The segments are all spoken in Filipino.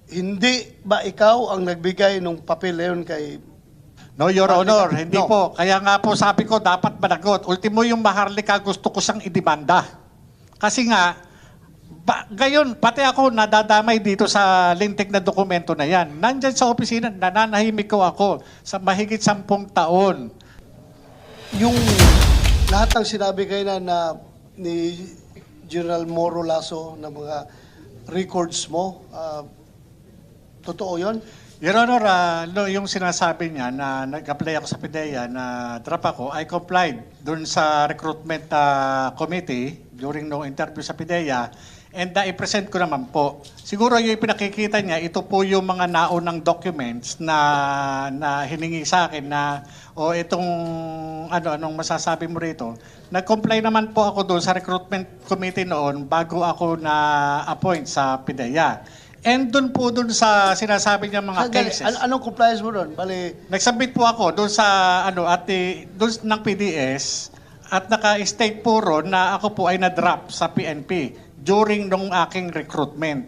Hindi ba ikaw ang nagbigay ng papel na yun kay... No, Your Honor, Maharlika? hindi No. po. Kaya nga po sabi ko, dapat managot. Ultimo yung Maharlika, gusto ko siyang idemanda. Kasi nga, ngayon, pati ako nadadamay dito sa lintik na dokumento na yan. Nandyan sa opisina, nananahimik ko ako sa mahigit 10 taon. Yung lahat ng sinabi kayo na ni General Moro Lasso na mga records mo, totoo yun? Your Honor, yung sinasabi niya na nag-apply ako sa PIDEA na drop ako, I complied dun sa recruitment committee during no interview sa PIDEA and i-present ko naman po. Siguro yung pinakikita niya, ito po yung mga naunang documents na hiningi sa akin na itong anong masasabi mo rito. Nag-comply naman po ako doon sa recruitment committee noon bago ako na-appoint sa PIDEA. And doon po sa sinasabi niya mga cases. Anong compliance mo doon? Bali, Nag-submit po ako doon sa doon ng PDS at naka-state po ron na ako po ay na-drop sa PNP during nung aking recruitment.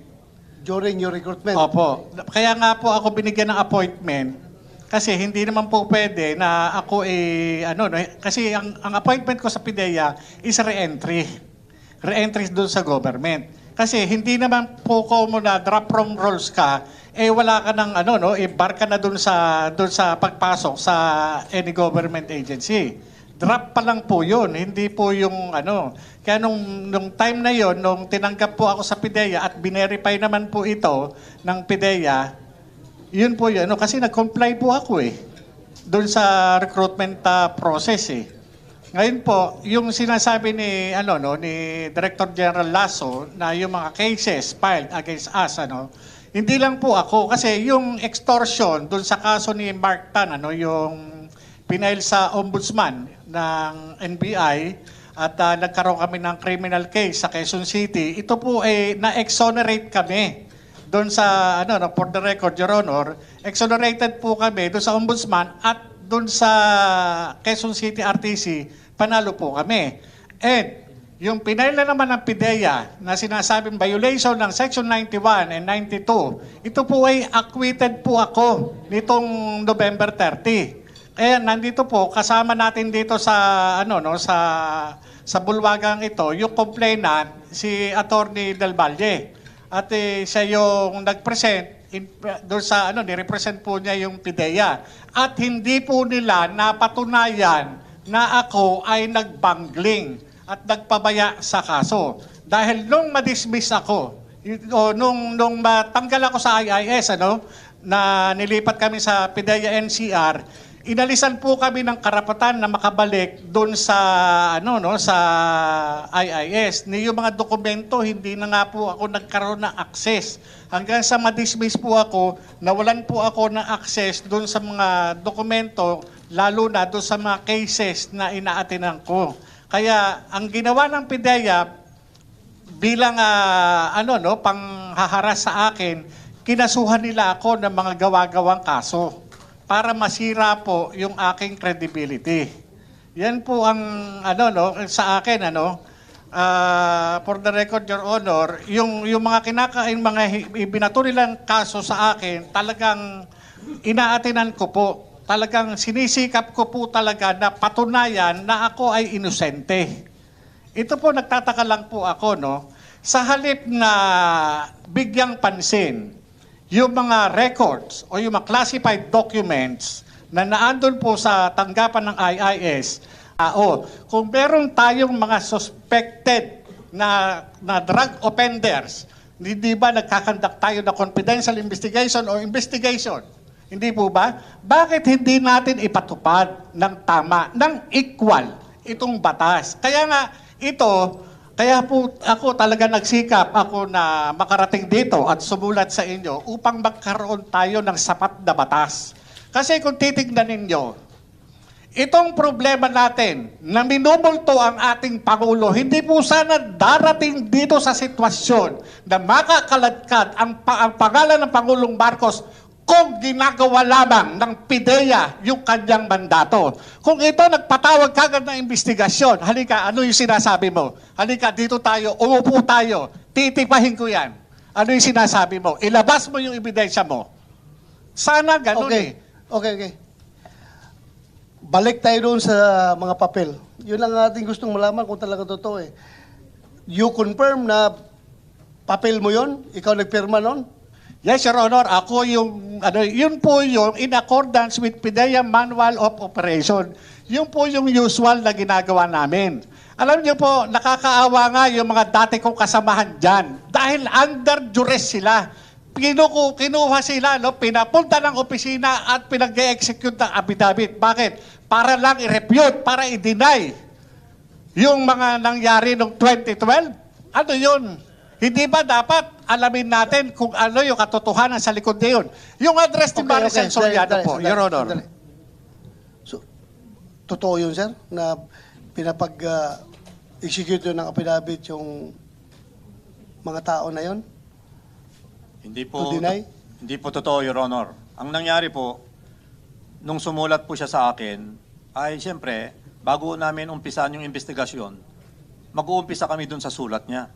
during your recruitment? Opo. Kaya nga po ako binigyan ng appointment kasi hindi naman po pwede na ako kasi ang appointment ko sa PIDEA is re-entry. Re-entry doon sa government. Kasi hindi naman po ko mo na drop from roles ka, wala ka ng bar ka na doon sa pagpasok sa any government agency. Drop pa lang po yun, hindi po yung Kaya nung time na yon, nung tinanggap po ako sa PIDEA at binerify naman po ito ng PIDEA, yun po yun. Kasi nag-comply po ako doon sa recruitment process Ngayon po, yung sinasabi ni ni Director General Lasso na yung mga cases filed against us hindi lang po ako kasi yung extortion doon sa kaso ni Mark Tan yung pinail sa ombudsman ng NBI at nagkaroon kami ng criminal case sa Quezon City, ito po na-exonerate kami doon sa for the record, Your Honor, exonerated po kami doon sa ombudsman at doon sa Quezon City RTC, panalo po kami. And yung pinail na naman ng PIDEA na sinasabing violation ng Section 91 and 92, ito po ay acquitted po ako nitong November 30. Kaya nandito po, kasama natin dito sa sa bulwagang ito, yung complainant, si Attorney Del Valle. At siya yung nag-present doon sa ni-represent po niya yung PIDEA. At hindi po nila napatunayan na ako ay nagbangling at nagpabaya sa kaso. Dahil nung madismiss ako, nung matanggal ako sa IIS, na nilipat kami sa PIDEA NCR, inalisan po kami ng karapatan na makabalik doon sa sa IIS. Yung mga dokumento hindi na nga po ako nagkaroon ng access. Hanggang sa madismiss po ako, nawalan po ako ng access doon sa mga dokumento, lalo na doon sa mga cases na inaatinan ko. Kaya ang ginawa ng PIDEA bilang panghaharas sa akin, kinasuhan nila ako ng mga gawa-gawang kaso para masira po yung aking credibility. Yan po ang sa akin for the record, Your Honor, yung mga mga ibinato nilang kaso sa akin, talagang inaatinan ko po. Talagang sinisikap ko po talaga na patunayan na ako ay inosente. Ito po, nagtataka lang po ako, sa halip na bigyang pansin yung mga records o yung mga classified documents na naandun po sa tanggapan ng IIS, kung meron tayong mga suspected na drug offenders, hindi ba nagkakandak tayo na confidential investigation o investigation? Hindi po ba? Bakit hindi natin ipatupad ng tama, ng equal itong batas? Kaya nga kaya po ako talaga nagsikap ako na makarating dito at sumulat sa inyo upang magkaroon tayo ng sapat na batas. Kasi kung titignan ninyo, itong problema natin na minumulto ang ating Pangulo, hindi po sana darating dito sa sitwasyon na makakaladkad ang pangalan ng Pangulong Marcos kung ginagawa lamang ng PIDEA yung kanyang mandato. Kung ito nagpatawag kagad ng investigasyon, halika, ano yung sinasabi mo? Halika, dito tayo, umupo tayo, titipahin ko yan. ano yung sinasabi mo. Ilabas mo yung ebidensya mo. Sana ganun Okay. eh. Okay. Balik tayo doon sa mga papel. Yun lang ating gustong malaman kung talaga totoo eh. You confirm na papel mo yon? Ikaw nagpirma nun? Yes, Your Honor. Ako yung, yun po yung in accordance with PIDEA Manual of Operation. Yun po yung usual na ginagawa namin. Alam niyo po, nakakaawa nga yung mga dati kong kasamahan dyan. Dahil under duress sila. Kinuha sila, pinapunta ng opisina at pinag-execute ng affidavit. Bakit? Para lang i-refute, para i-deny yung mga nangyari noong 2012. Ano yun? Hindi ba dapat alamin natin kung ano yung katotohanan sa likod na yun? Yung address ni Maricel Soriano po, Your Honor. So, totoo yun, sir, na pinapag-execute yun ng affidavit yung mga tao na yun? Hindi po, To deny? hindi po totoo, Your Honor. Ang nangyari po, nung sumulat po siya sa akin, ay siyempre, bago namin umpisan yung investigasyon, mag-uumpisa kami dun sa sulat niya.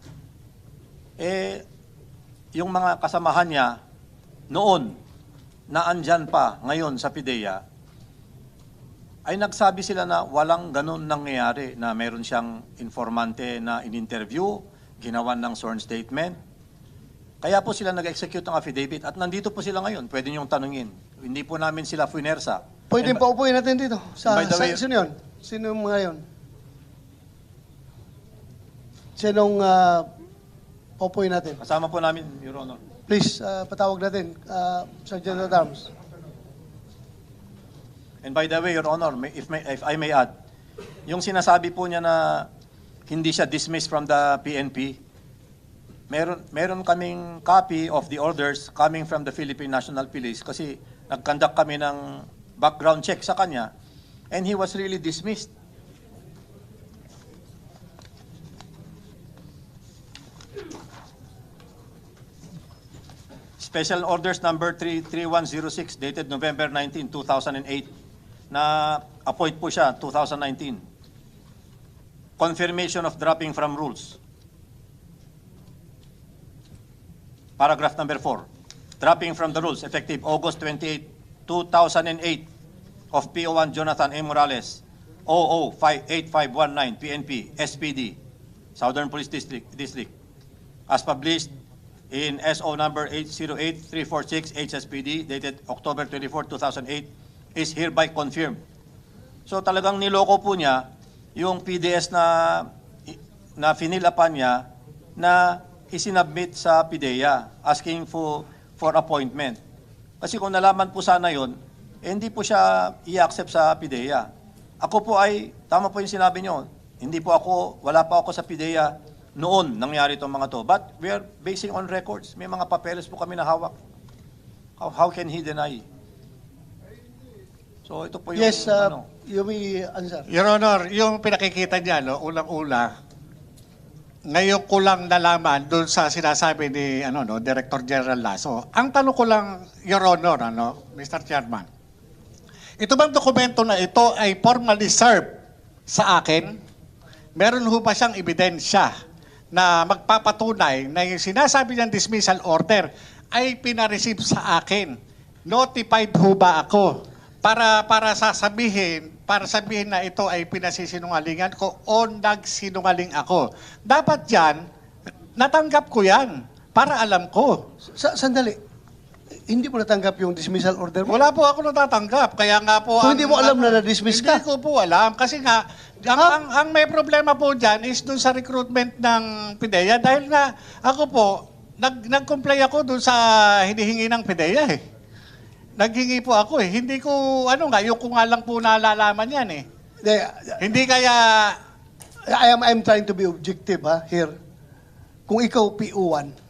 Yung mga kasamahan niya, noon, na andyan pa ngayon sa PIDEA, ay nagsabi sila na walang ganun nangyayari, na meron siyang informante na in-interview, ginawan ng sworn statement. Kaya po sila nag-execute ng affidavit at nandito po sila ngayon. Pwede niyong tanungin. Hindi po namin sila funersa. Pwede pa upuin natin dito. By the way- Sino yun? Sino yung mga yun? Sinong upuin natin? Kasama po namin, Your Honor. Please, patawag natin. Sergeant at Arms. And by the way, Your Honor, if I may add, yung sinasabi po niya na hindi siya dismissed from the PNP, meron kaming copy of the orders coming from the Philippine National Police kasi nag-conduct kami ng background check sa kanya and he was really dismissed. Special Orders number 3106 dated November 19, 2008 na appoint po siya 2019. Confirmation of dropping from rules. Paragraph number 4. Dropping from the rules effective August 28, 2008 of PO1 Jonathan A. Morales 008519 PNP SPD Southern Police District as published in SO number 808346 HSPD dated October 24, 2008 is hereby confirmed. So talagang niloko po niya yung PDS na finilapan niya na isinubmit sa PIDEA asking for appointment. Kasi kung nalaman po sana yon, hindi po siya i-accept sa PIDEA. Ako po ay, tama po yung sinabi niyo, wala pa ako sa PIDEA noon nangyari itong mga to. But we are basing on records. May mga papeles po kami na hawak. How can he deny? So ito po yung Yes, you may answer. Your Honor, yung pinakikita niya, ulang-ula, ngayon ko lang nalaman doon sa sinasabi ni Director General Lasso. Ang tanong ko lang, Your Honor, Mr. Chairman, ito bang dokumento na ito ay formally served sa akin? Meron ho ba siyang ebidensya na magpapatunay na yung sinasabi niyang dismissal order ay pinareceive sa akin? Notified ho ba ako para sabihin na ito ay pinasisinungalingan ko o nagsinungaling ako? Dapat yan, natanggap ko yan para alam ko. Sandali. Hindi mo natanggap yung dismissal order mo? Wala po ako natatanggap. Kaya nga po... So, hindi mo alam na na-dismiss ka? Hindi ko po alam. Kasi nga, ang may problema po dyan is dun sa recruitment ng PIDEA. Dahil nga, ako po, nag-comply ako dun sa hinihingi ng PIDEA eh. Naghingi po ako eh. Hindi ko, yung ko nga lang po nalalaman yan eh. Hindi kaya... I'm trying to be objective here. Kung ikaw PO1,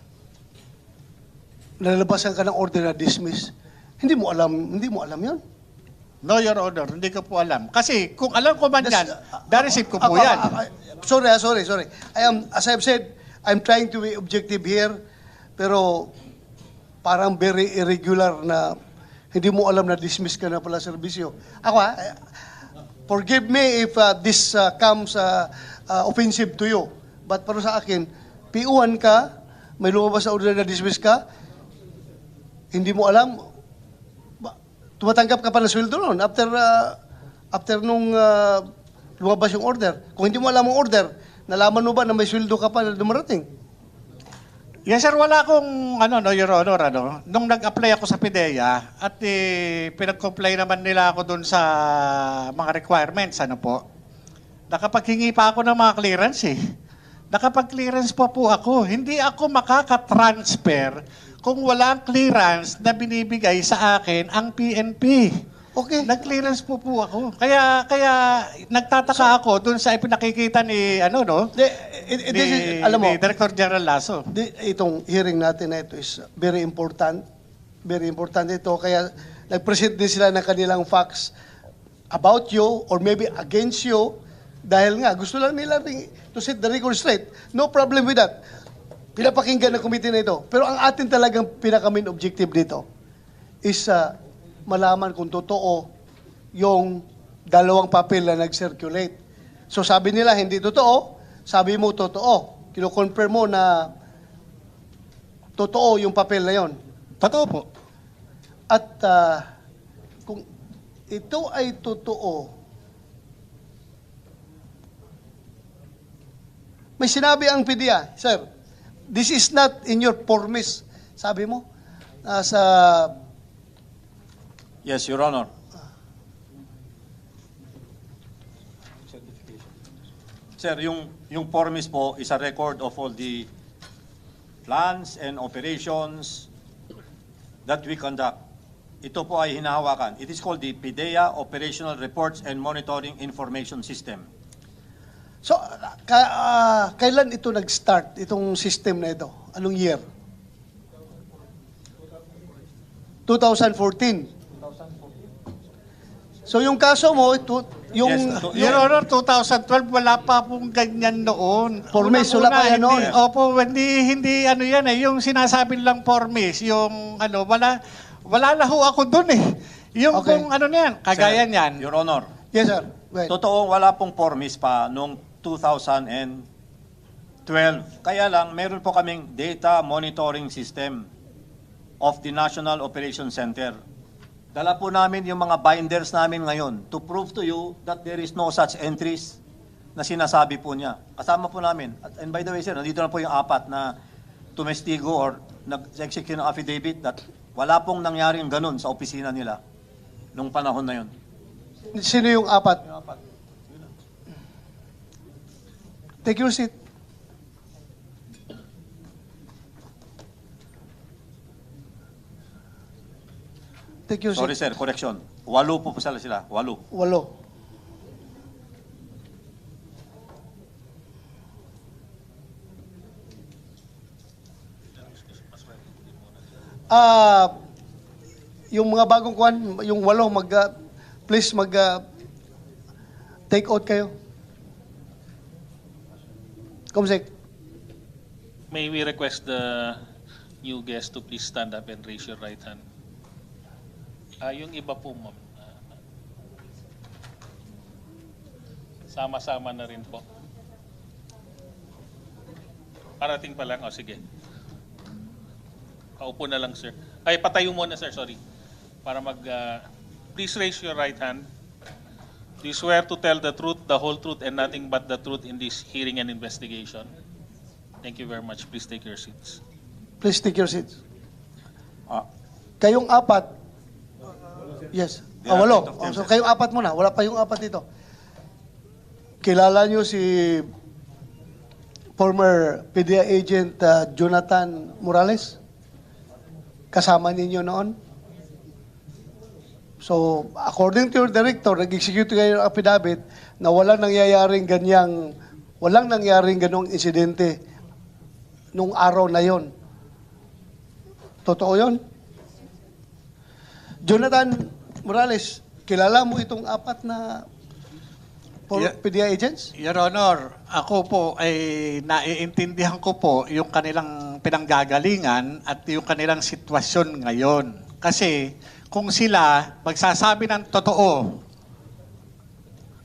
nalalabasan ka ng order na dismiss, hindi mo alam yun? No, Your Honor, hindi ko po alam. Kasi kung alam ko man yan, na-receive ko po yan. Sorry. As I've said, I'm trying to be objective here, pero parang very irregular na hindi mo alam na dismiss ka na pala serbisyo. Ako forgive me if this comes offensive to you. But para sa akin, PO1 ka, may lumabas na order na dismiss ka, hindi mo alam, tumatanggap ka pa ng sweldo noon after nung lumabas yung order. Kung hindi mo alam ang order, nalaman mo ba na may sweldo ka pa na dumarating? Yes sir, wala akong Your Honor, nung nag-apply ako sa PIDEA at pinag-comply naman nila ako dun sa mga requirements, nakapaghingi pa ako ng mga clearance Nakapag-clearance pa po ako. Hindi ako makaka-transfer kung walang clearance na binibigay sa akin ang PNP. Okay. Nag-clearance po ako. Kaya nagtataka ako dun sa ipinakikita ni Alam mo, ni Director General Lasso. itong hearing natin na ito is very important. Very important ito. Kaya nag-present din sila ng kanilang facts about you or maybe against you dahil nga gusto lang nila to set the record straight. No problem with that. Pinapakinggan ng committee na ito. Pero ang atin talagang pinaka-main objective dito is malaman kung totoo yung dalawang papel na nag-circulate. So sabi nila hindi totoo, sabi mo totoo. Kino-confirm mo na totoo yung papel na yon. Totoo po. At kung ito ay totoo, may sinabi ang PIDEA, sir, this is not in your formis. Sabi mo, sa Yes, Your Honor. Sir, yung formis po is a record of all the plans and operations that we conduct. Ito po ay hinahawakan. It is called the PIDEA Operational Reports and Monitoring Information System. So, kailan ito nag-start, itong system na ito? Anong year? 2014. So, yung kaso mo, yung... Yes, Your Honor, 2012, wala pa pong ganyan noon. Formis, wala pa yan noon. Opo, hindi yan yung sinasabi lang formis, yung wala na ho ako dun Yung Okay. kung na yan, kagaya Sir, niyan. Your Honor, Yes, sir. Wait. totoo wala pong formis pa noong 2012. Kaya lang, meron po kaming data monitoring system of the National Operations Center. Dala po namin yung mga binders namin ngayon to prove to you that there is no such entries na sinasabi po niya. Kasama po namin. And by the way, sir, nandito na po yung apat na tumestigo or nag-execute ng affidavit that wala pong nangyaring ganun sa opisina nila nung panahon na yun. Sino yung apat? Take your seat. Take your Sorry, seat. sir, correction. 8 po sila. 8. 8. Yung mga bagong kuan, yung 8, please take out kayo. Kumsek. May we request the new guest to please stand up and raise your right hand. Yung iba po, ma'am. Sama-sama na rin po. Parating pa lang. O, sige. Paupo na lang, sir. Ay, patayo muna, sir. Sorry. Para please raise your right hand. Do you swear to tell the truth, the whole truth, and nothing but the truth in this hearing and investigation? Thank you very much. Please take your seats. Please take your seats. Ah, Kayong apat. Yes. They are 8. out of them, So sir. kayong apat muna. Wala pa yung apat dito. Kilala nyo si former PDEA agent Jonathan Morales? Kasama ninyo noon? So, according to your director, nag-execute kayo ng affidavit na walang nangyaring ganong insidente nung araw na yon. Totoo yon? Jonathan Morales, kilala mo itong apat na Yeah. PDEA agents? Your Honor, ako po ay naiintindihan ko po yung kanilang pinanggagalingan at yung kanilang sitwasyon ngayon. Kasi kung sila magsasabi ng totoo,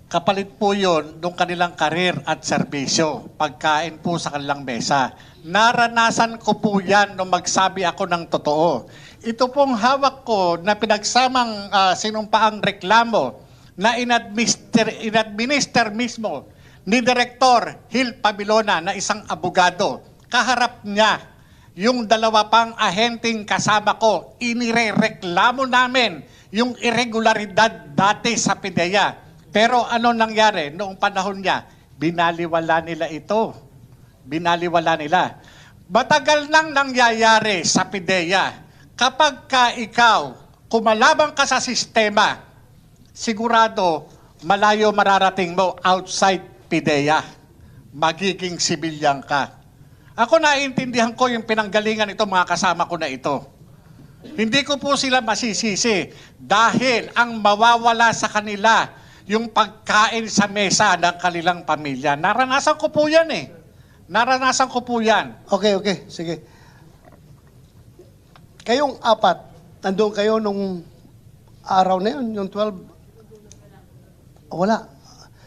Kapalit po yun nung kanilang karir at serbisyo, pagkain po sa kanilang mesa. Naranasan ko po yan nung magsabi ako ng totoo. Ito pong hawak ko na pinagsamang sinumpaang reklamo na inadminister mismo ni Director Hil Pabilona na isang abogado. Kaharap niya yung dalawa pang ahenteng kasama ko, inirereklamo namin yung irregularidad dati sa PIDEA. Pero ano nangyari noong panahon niya? Binaliwala nila ito. Binaliwala nila. Matagal nang nangyayari sa PIDEA. Kapag ka ikaw, kumalabang ka sa sistema, sigurado malayo mararating mo outside PIDEA. Magiging sibilyan ka. Ako naiintindihan ko yung pinanggalingan ito mga kasama ko na ito. Hindi ko po sila masisisi dahil ang mawawala sa kanila yung pagkain sa mesa ng kanilang pamilya. Naranasan ko po yan eh. Naranasan ko po yan. Okay, sige. Kayong apat, nandun kayo nung araw na yun, yung 12? Wala.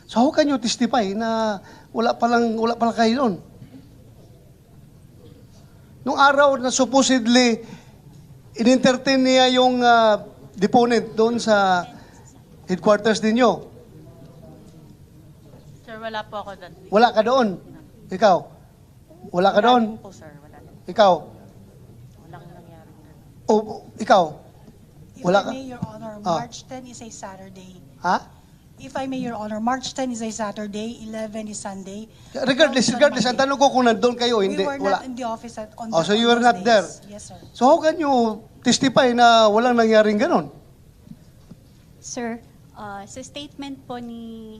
So how can you testify na wala palang kayo doon? Nung araw na supposedly in-entertain niya yung deponent doon sa headquarters ninyo. Sir, wala po ako doon. Wala ka doon. Ikaw? Wala ka doon. Po, sir. Wala din. Ikaw? Walang nangyari doon. O ikaw? If Wala I ka? may, Your Honor, Ah. March 10 is a Saturday. Ha? If I may, Your Honor, March 10 is a Saturday, 11 is Sunday. Regardless, 12 is on ang Monday. tanong ko kung nandun kayo, hindi, We were wala. not in the office on Oh, so you were those not there? days. Yes, sir. So how can you testify na walang nangyaring ganon? Sir, sa statement po ni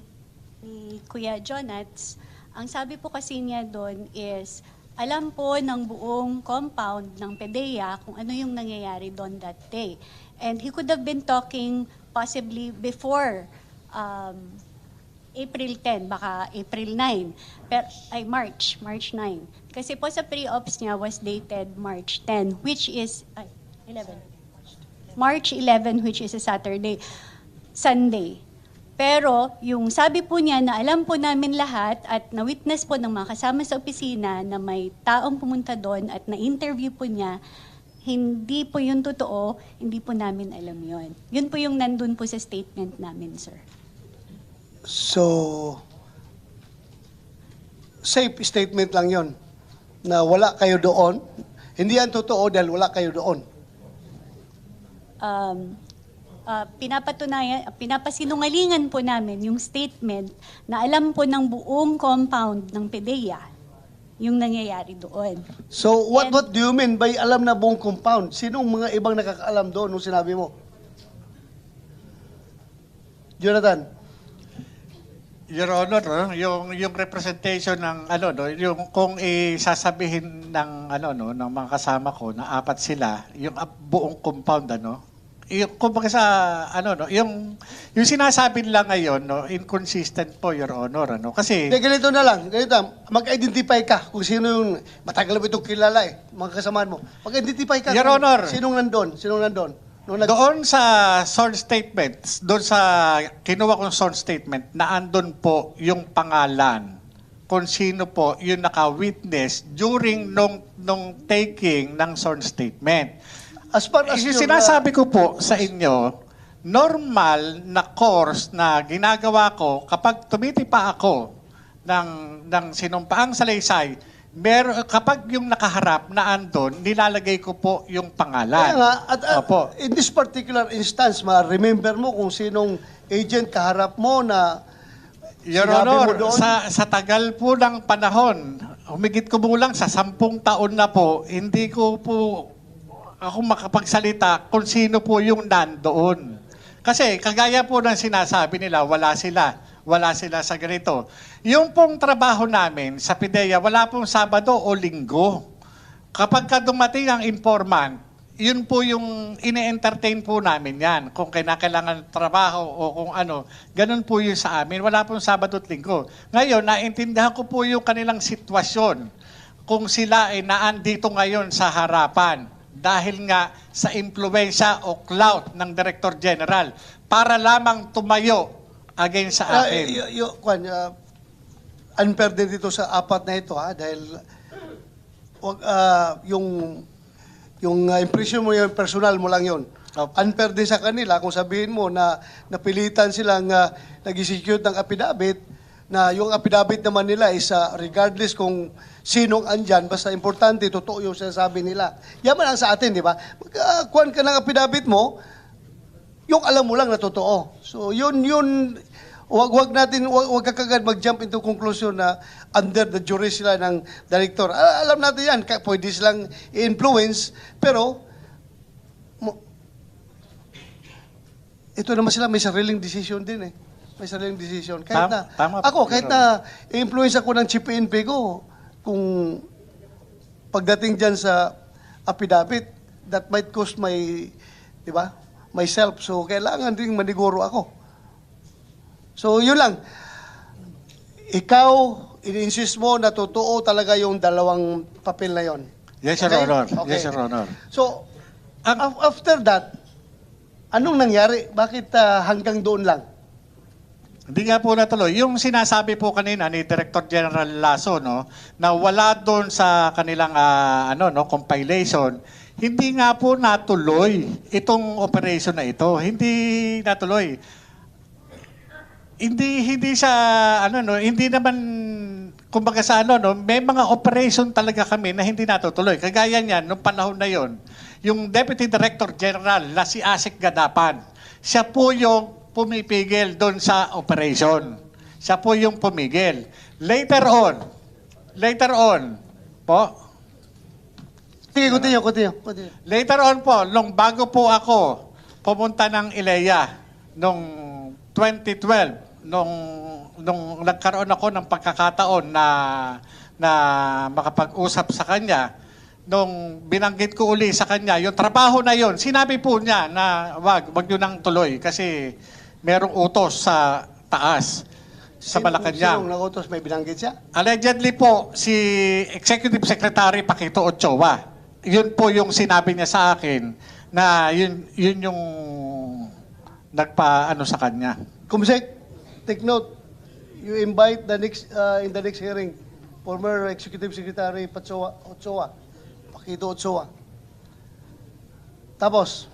Kuya Jonats, ang sabi po kasi niya doon is, alam po ng buong compound ng PDEA kung ano yung nangyayari doon that day. And he could have been talking possibly before April 10, baka April 9, ay March 9. Kasi po sa pre-ops niya was dated March 10, which is, 11. March 11, which is a Sunday. Pero yung sabi po niya na alam po namin lahat at na-witness po ng mga kasama sa opisina na may taong pumunta doon at na-interview po niya, hindi po yun totoo, hindi po namin alam yun. Yun po yung nandun po sa statement namin, sir. So, safe statement lang yon na wala kayo doon. Hindi yan totoo dahil wala kayo doon. Pinapasinungalingan po namin yung statement na alam po ng buong compound ng PDEA yung nangyayari doon. So, what do you mean by alam na buong compound? Sinong mga ibang nakakaalam doon nung sinabi mo? Jonathan? Your Honor, yung representation ng yung kung isasabihin ng ng mga kasama ko na apat sila, yung buong compound yung kumbaga sa yung sinasabi nila ngayon inconsistent po, Your Honor, kasi Hindi, ganito na lang. Mag-identify ka kung sino yung matagal mo itong kilala mga kasamaan mo. Mag-identify ka Your kung Honor. Sinong nandun. doon sa sworn statement, doon sa kinuha kong sworn statement, naandun po yung pangalan kung sino po yung naka-witness during nung taking ng sworn statement. As far as Yung your, sinasabi ko po sa inyo, normal na course na ginagawa ko kapag tumitipa ako ng sinumpaang salaysay, kapag yung nakaharap na andon, nilalagay ko po yung pangalan. Kaya nga, Opo. in this particular instance, ma-remember mo kung sinong agent kaharap mo na Your sinabi mo Honor, doon? sa tagal po ng panahon, humigit kumulang sa 10 taon na po, hindi ko po ako makapagsalita kung sino po yung nandoon. Kasi kagaya po ng sinasabi nila, wala sila sa ganito. Yung pong trabaho namin sa PIDEA, wala pong Sabado o Linggo. Kapag ka dumating ang informant, yun po yung ine-entertain po namin yan. Kung kailangan trabaho o kung ano, ganun po yun sa amin. Wala pong Sabado at Linggo. Ngayon, naintindihan ko po yung kanilang sitwasyon kung sila ay naandito ngayon sa harapan dahil nga sa impluensya o clout ng Director General para lamang tumayo against sa akin. Unfair din dito sa apat na ito, ha, dahil yung impression mo, yung personal mo lang yun. Opo. Unfair din sa kanila kung sabihin mo na napilitan silang nag-execute ng affidavit, na yung affidavit naman nila is regardless kung sinong andyan, basta importante, totoo yung sinasabi nila. Yaman ang sa atin, di ba? Kuhan ka ng affidavit mo, yung alam mo lang na totoo. So yun, wag ka kagad mag-jump into conclusion na under the jury sila ng director. Alam natin yan, pwede silang i-influence, pero ito naman sila, may sariling decision din eh. May sariling decision. Tama Ako, po, kahit Your na i-influence ako ng chief PNP ko, kung pagdating dyan sa affidavit, that might cost my, di ba, myself. So, kailangan din maniguro ako. So, yun lang. Ikaw, in-insist mo na totoo talaga yung dalawang papel na yon. Yes, Your Okay? Honor. Okay. Yes, Your Honor. So, after that, anong nangyari? Bakit hanggang doon lang? Hindi nga po natuloy. Yung sinasabi po kanina ni Director General Lasso, no, na wala doon sa kanilang compilation, hindi nga po natuloy itong operation na ito. Hindi natuloy. Hindi sa hindi naman kumbaga sa may mga operation talaga kami na hindi natutuloy. Kagaya niyan nung panahon na yon, yung Deputy Director General na si Asik Gadapan, siya po yung pumipigil doon sa operation. Siya po yung pumigil. Later on po, Sige, continue. later on po, bago po ako pumunta ng ILEA nung 2012, nung nagkaroon ako ng pagkakataon na makapag-usap sa kanya, nung binanggit ko uli sa kanya, yung trabaho na yon, sinabi po niya na wag nyo nang tuloy kasi merong utos sa taas, sa Malacanang. Sinong nakutos? May binanggit siya? Allegedly po, si Executive Secretary Paquito Ochoa, yun po yung sinabi niya sa akin na yun yung nagpa-ano sa kanya. Kumsek, take note. You invite the next in the next hearing, former Executive Secretary Ochoa. Paquito Ochoa. Tapos,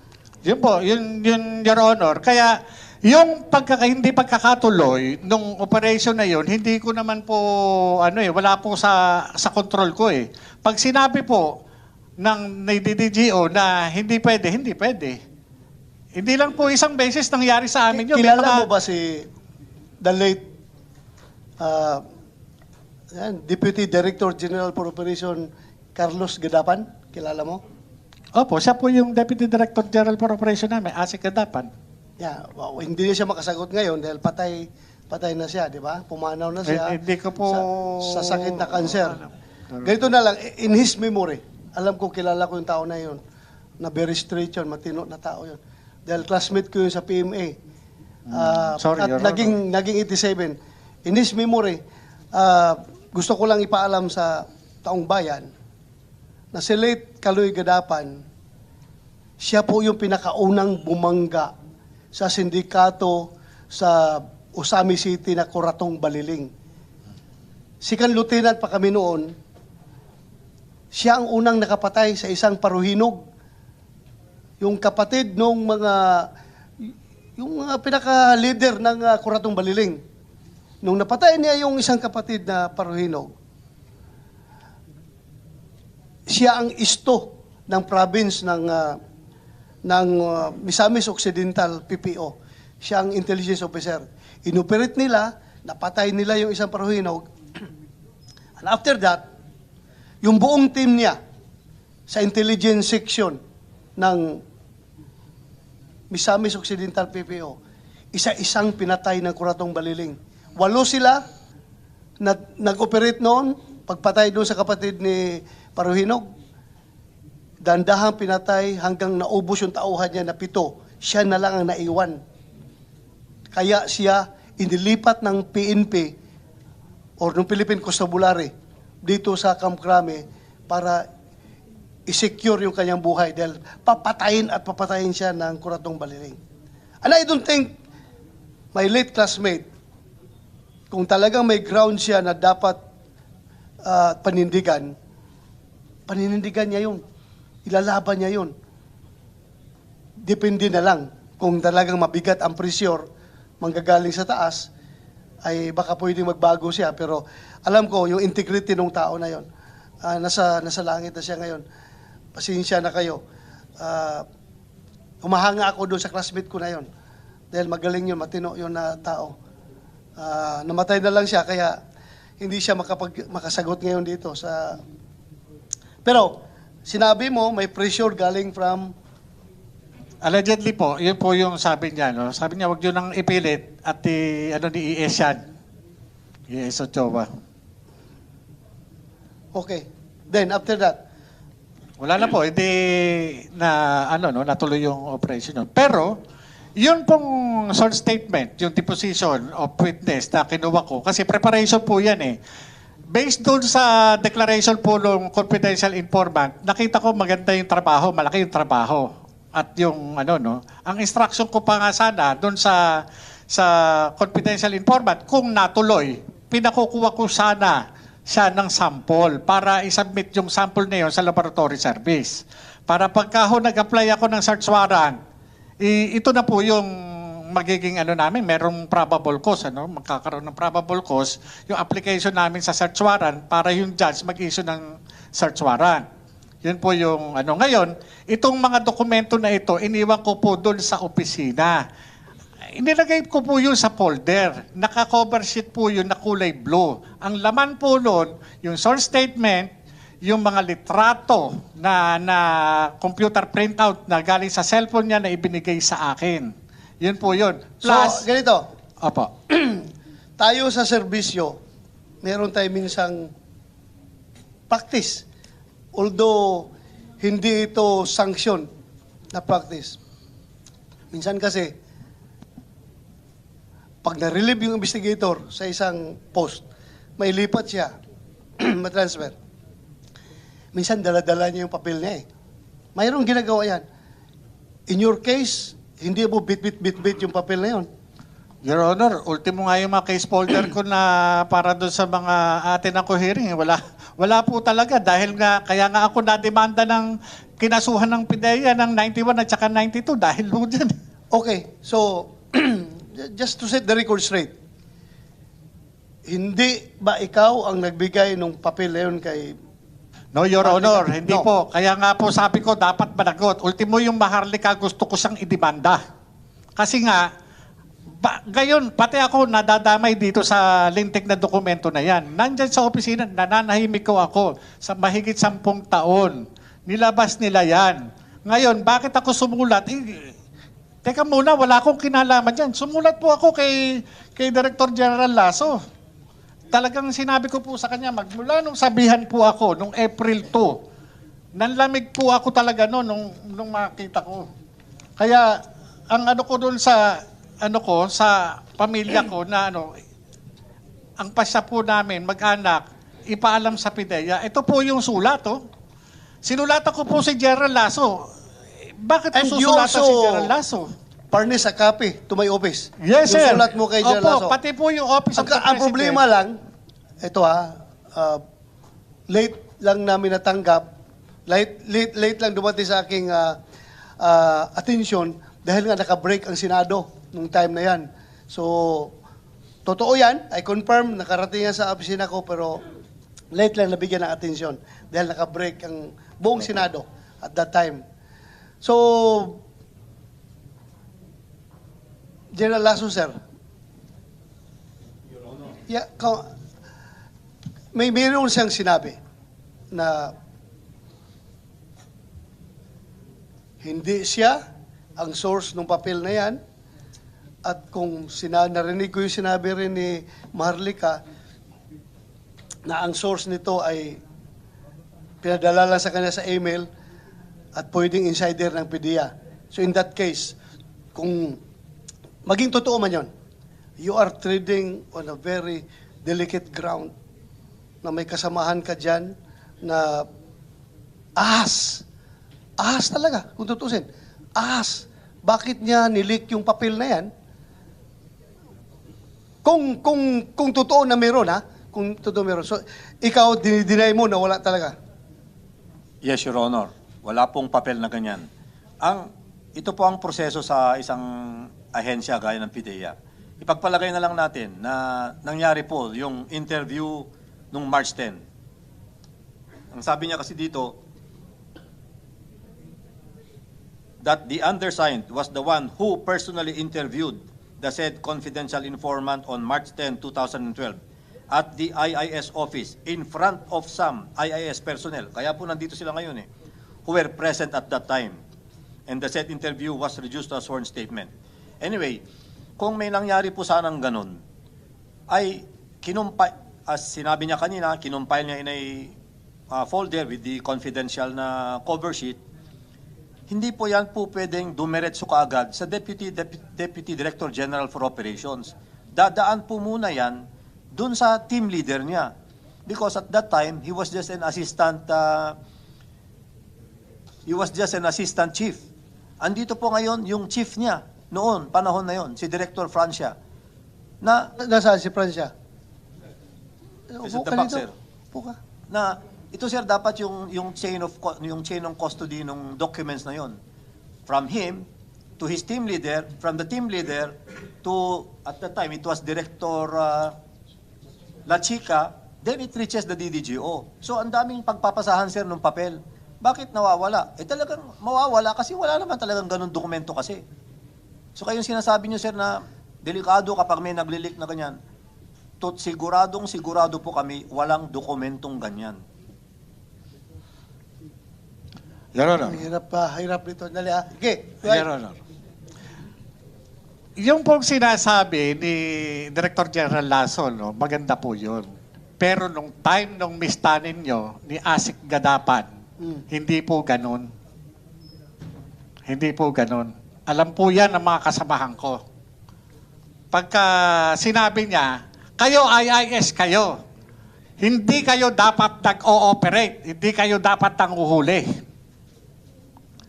Yun po, yun Your Honor. Kaya yung hindi pagkakatuloy nung operation na yun, hindi ko naman po wala po sa control ko eh. Pag sinabi po ng DDGO na hindi pwede, hindi pwede. Hindi lang po isang beses nangyari sa amin yun. May kilala mga- mo ba si the late Deputy Director General for Operation Carlos Gadapan? Kilala mo? Opo, siya po yung Deputy Director General for Operation namin, Asik Gadapan. Yeah, hindi niya siya makasagot ngayon dahil patay na siya, di ba? Pumanaw na siya. Hindi ko po... sa sakit na cancer. Ganito na lang, in his memory, alam ko, kilala ko yung tao na yun, na very straight yun, matino na tao yun. Dahil classmate ko yun sa PMA. Sorry, at Your Honor. naging 87. In his memory, gusto ko lang ipaalam sa taong bayan na si late Kaloy Gadapan, siya po yung pinakaunang bumangga sa sindikato sa Usami City na Kuratong Baliling. Sikan lieutenant pa kami noon, siya ang unang nakapatay sa isang paruhinog. Yung kapatid nung yung pinaka-leader ng Kuratong Baliling. Nung napatay niya yung isang kapatid na paruhinog, siya ang isto ng province ng Misamis Occidental, PPO. Siya ang intelligence officer. Inoperate nila, napatay nila yung isang paruhinog. And after that, yung buong team niya sa intelligence section ng Misamis Occidental, PPO, isa-isang pinatay ng Kuratong Baliling. 8 sila na nag-operate noon, pagpatay doon sa kapatid ni Paruhinog. Dandahang pinatay hanggang naubos yung tauhan niya na 7. Siya na lang ang naiwan. Kaya siya inilipat ng PNP or ng Philippine Constabulary dito sa Camp Crame para i-secure yung kanyang buhay dahil papatayin siya ng Kuratong Baliling. And I don't think my late classmate, kung talagang may ground siya na dapat panindigan niya yun. Ilalaban niya yun. Depende na lang kung talagang mabigat ang pressure manggagaling sa taas, ay baka pwedeng magbago siya. Pero alam ko, yung integrity ng tao na yon, nasa langit na siya ngayon. Pasensya na kayo. Humahanga ako doon sa classmate ko na yon. Dahil magaling yun, matino yun na tao. Namatay na lang siya, kaya hindi siya makasagot ngayon dito. Pero, sinabi mo, may pressure galing from... Allegedly po, yun po yung sabi niya. No? Sabi niya, wag yun nang ipilit at ni IS yan. IS Ochoa. Okay. Then, after that, Wala na po, hindi na natuloy yung operation yun. Pero yun pong short statement, yung deposition of witness na kinuha ko, kasi preparation po yan eh. Based doon sa declaration po ng confidential informant, nakita ko maganda yung trabaho, malaki yung trabaho. At yung ang instruction ko pa nga sana doon sa confidential informant, kung natuloy, pinakukuha ko sana siya ng sample para isubmit yung sample na yun sa laboratory service. Para pagka nag-apply ako ng search warrant, ito na po yung magiging namin, merong probable cause, magkakaroon ng probable cause, yung application namin sa search warrant para yung judge mag-issue ng search warrant. Yun po yung Ngayon, itong mga dokumento na ito, iniwan ko po doon sa opisina. Inilagay ko po yun sa folder. Naka-cover sheet po yun na kulay blue. Ang laman po nun, yung source statement, yung mga litrato na computer printout na galing sa cellphone niya na ibinigay sa akin. Yun po yun. Plus, so, ganito, opo. tayo sa serbisyo, meron tayo minsang practice. Although, hindi ito sanction na practice. Minsan kasi, pag na-relieve yung investigator sa isang post, may lipat siya, matransfer. Minsan, dala-dala niya yung papel niya eh. Mayroong ginagawa yan. In your case, hindi mo bit-bit yung papel na yun. Your Honor, ultimo nga yung mga case folder ko na para doon sa mga atin ako hearing. Wala po talaga dahil kaya nga ako na-demanda ng kinasuhan ng PIDEA ng 91 at saka 92 dahil po dyan. Okay, so, just to set the record straight, hindi ba ikaw ang nagbigay ng papel na yun kay... No, Your Honor, hindi No. po. Kaya nga po sabi ko, dapat managot. Ultimo yung Maharlika, gusto ko siyang idemanda. Kasi nga, gayon, pati ako nadadamay dito sa lintik na dokumento na yan. Nandyan sa opisina, nananahimik ko ako sa mahigit 10 taon. Nilabas nila yan. Ngayon, bakit ako sumulat? Teka muna, wala akong kinalaman dyan. Sumulat po ako kay Director General Lasso. Talagang sinabi ko po sa kanya, magmula nung sabihan po ako, nung April 2, nanlamig po ako talaga nung makita ko. Kaya, ang ko doon sa, sa pamilya ko na ang pasya po namin, mag-anak, ipaalam sa PIDEA, ito po yung sulat, Sinulatan ko po si General Lasso. Bakit ko And you susulatan si also- General Lasso? Furnish a copy to my office. Yes, sir. Yung sulat mo kay General Lasso. Opo, pati po yung Office of the Ang President. problema lang, ito late lang namin natanggap, late lang dumating sa aking attention dahil nga naka-break ang Senado nung time na yan. So, totoo yan, I confirm, nakarating yan sa opisina ko, pero late lang nabigyan ng atensyon dahil naka-break ang buong Senado at that time. So, General Lasso, sir. Yeah, mayroon siyang sinabi na hindi siya ang source ng papel na yan at kung narinig ko yung sinabi rin ni Maharlika na ang source nito ay pinadala lang sa kanya sa email at pwedeng insider ng PIDEA. So in that case, kung maging totoo man yun, you are treading on a very delicate ground na may kasamahan ka dyan na ahas talaga, kung tutusin. Ahas. Bakit niya nilik yung papel na yan? Kung totoo na meron, ha? Kung totoo meron. So, ikaw, dinideny mo na wala talaga. Yes, Your Honor. Wala pong papel na ganyan. Ito po ang proseso sa isang ahensya gaya ng PIDEA. Ipagpalagay na lang natin na nangyari po yung interview nung March 10. Ang sabi niya kasi dito, that the undersigned was the one who personally interviewed the said confidential informant on March 10, 2012 at the IIS office in front of some IIS personnel. Kaya po nandito sila ngayon who were present at that time. And the said interview was reduced to a sworn statement. Anyway, kung may nangyari po sanang ganun, ay as sinabi niya kanina, kinumpile niya in a folder with the confidential na cover sheet. Hindi po yan po pwedeng dumiretso kaagad sa Deputy Director General for Operations. Dadaan po muna yan dun sa team leader niya. Because at that time, he was just an assistant chief. Andito po ngayon yung chief niya noon, panahon na yon, si Director Francia. Nasaan si Francia? Is Upo it the ka back, dito. sir? Upo ka. Na ito sir dapat yung chain of custody ng documents na yon, from him to his team leader, from the team leader to, at that time it was Director La Chica, then it reaches the DDGO. So ang daming pagpapasahan sir ng papel. Bakit nawawala? Talagang mawawala kasi wala naman talagang ganun dokumento kasi. So kayong sinasabi niyo sir na delikado kapag may naglilik na ganyan. Sigurado po kami walang dokumentong ganyan. Your Honor. Hirap nito. Dali, ha? Okay. Your Honor. Yung pong sinasabi ni Director General Lasso, no, maganda po yun. Pero nung time nung mistanin nyo ni Asik Gadapan, hindi po ganun. Hindi po ganun. Alam po yan ng mga kasamahan ko. Pagka sinabi niya, kayo IIS kayo. Hindi kayo dapat nag-ooperate. Hindi kayo dapat nanguhuli.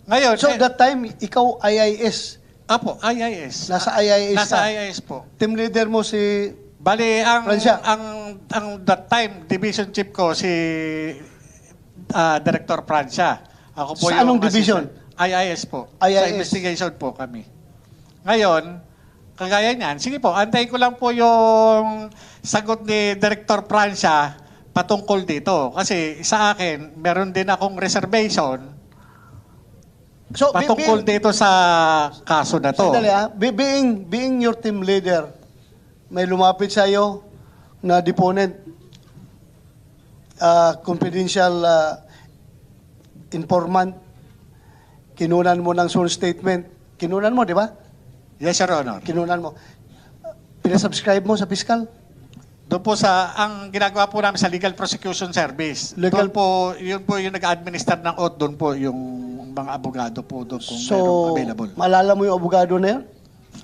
Ngayon, So, that time, ikaw IIS. Apo, IIS. Nasa IIS Nasa ka. IIS po. Team leader mo si... Bali, Francia. ang that time, division chief ko, si Director Francia. Ako po Sa anong yung division? assistant. IIS po. Sa IIS. investigation po kami. Ngayon, kagaya niyan, sige po, antayin ko lang po yung sagot ni Director Francia patungkol dito. Kasi sa akin, meron din akong reservation So, patungkol dito sa kaso na to. Sandali, ha? Being your team leader, may lumapit sa iyo na deponent, confidential informant, kinunan mo ng sworn statement. Kinunan mo, di ba? Yes, Your Honor. Kinunan mo. Pinasubscribe mo sa fiscal? Doon po ang ginagawa po namin sa Legal Prosecution Service. Legal- Doon po, yun po yung nag-administer ng oath, doon po yung mga abogado po doon kung So, merong available. malala mo yung abogado na yun?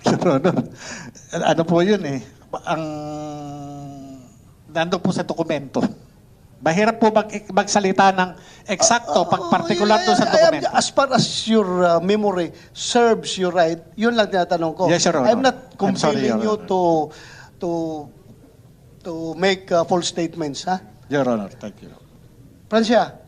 Your Honor, ano po yun nandun po sa dokumento. Mahirap po magsalita ng eksakto pag particular doon sa dokumento. As far as your memory serves you right, yun lang tinatanong ko. Yes, Your Honor. I'm not I'm sorry, compelling Your you to make false statements, ha? Your Honor, thank you. Francia,